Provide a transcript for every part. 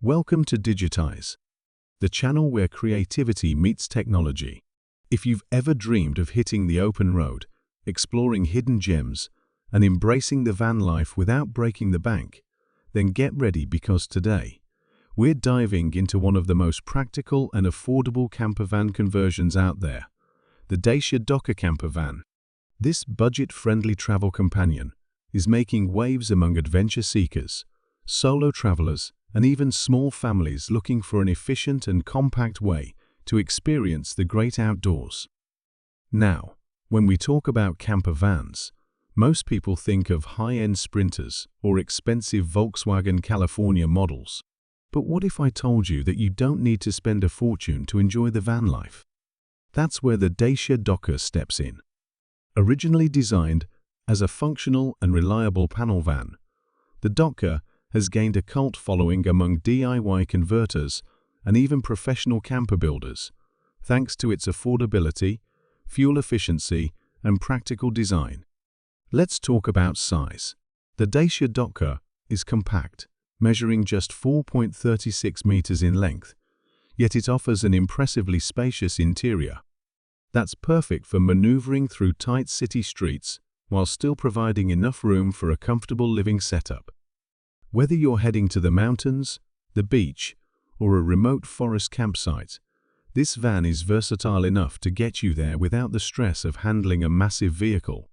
Welcome to Digitize, the channel where creativity meets technology. If you've ever dreamed of hitting the open road, exploring hidden gems, and embracing the van life without breaking the bank, then get ready because today, we're diving into one of the most practical and affordable camper van conversions out there, the Dacia Dokker Camper van. This budget-friendly travel companion is making waves among adventure seekers, solo travelers, and even small families looking for an efficient and compact way to experience the great outdoors. Now, when we talk about camper vans, most people think of high-end Sprinters or expensive Volkswagen California models. But what if I told you that you don't need to spend a fortune to enjoy the van life? That's where the Dacia Dokker steps in. Originally designed as a functional and reliable panel van, the Dokker has gained a cult following among DIY converters and even professional camper builders, thanks to its affordability, fuel efficiency, and practical design. Let's talk about size. The Dacia Dokker is compact, measuring just 4.36 meters in length, yet it offers an impressively spacious interior. That's perfect for maneuvering through tight city streets while still providing enough room for a comfortable living setup. Whether you're heading to the mountains, the beach, or a remote forest campsite, this van is versatile enough to get you there without the stress of handling a massive vehicle.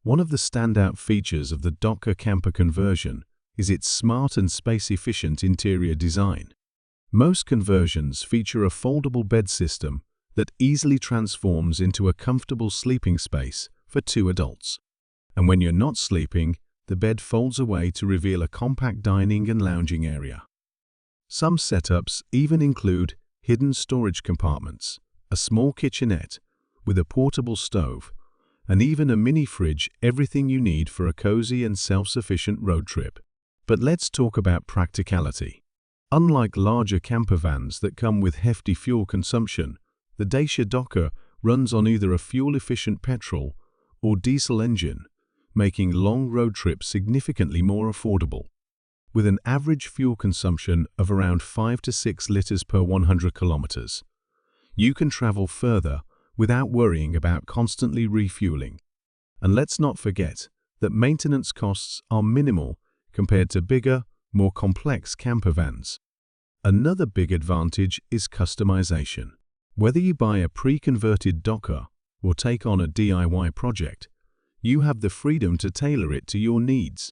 One of the standout features of the Dokker camper conversion is its smart and space-efficient interior design. Most conversions feature a foldable bed system that easily transforms into a comfortable sleeping space for two adults. And when you're not sleeping, the bed folds away to reveal a compact dining and lounging area. Some setups even include hidden storage compartments, a small kitchenette with a portable stove, and even a mini fridge, everything you need for a cozy and self-sufficient road trip. But let's talk about practicality. Unlike larger camper vans that come with hefty fuel consumption, the Dacia Dokker runs on either a fuel-efficient petrol or diesel engine, making long road trips significantly more affordable. With an average fuel consumption of around 5 to 6 liters per 100 kilometers, you can travel further without worrying about constantly refueling. And let's not forget that maintenance costs are minimal compared to bigger, more complex camper vans. Another big advantage is customization. Whether you buy a pre-converted Dokker or take on a DIY project, you have the freedom to tailor it to your needs.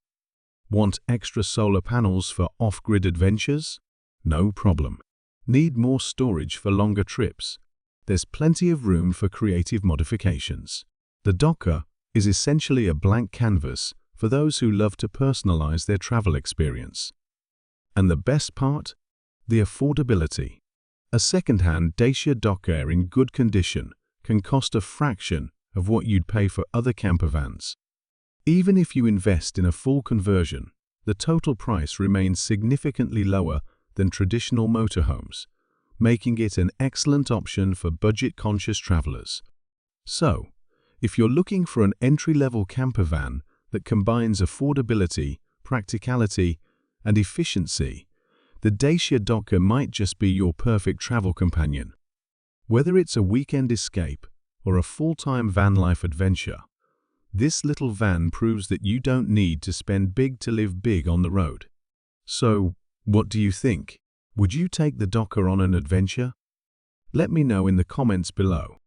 Want extra solar panels for off-grid adventures? No problem. Need more storage for longer trips? There's plenty of room for creative modifications. The Dokker is essentially a blank canvas for those who love to personalize their travel experience. And the best part? The affordability. A second-hand Dacia Dokker in good condition can cost a fraction of what you'd pay for other camper vans. Even if you invest in a full conversion, the total price remains significantly lower than traditional motorhomes, making it an excellent option for budget-conscious travelers. So, if you're looking for an entry-level camper van that combines affordability, practicality, and efficiency, the Dacia Dokker might just be your perfect travel companion. Whether it's a weekend escape or a full-time van life adventure, this little van proves that you don't need to spend big to live big on the road. So, what do you think? Would you take the Dokker on an adventure? Let me know in the comments below.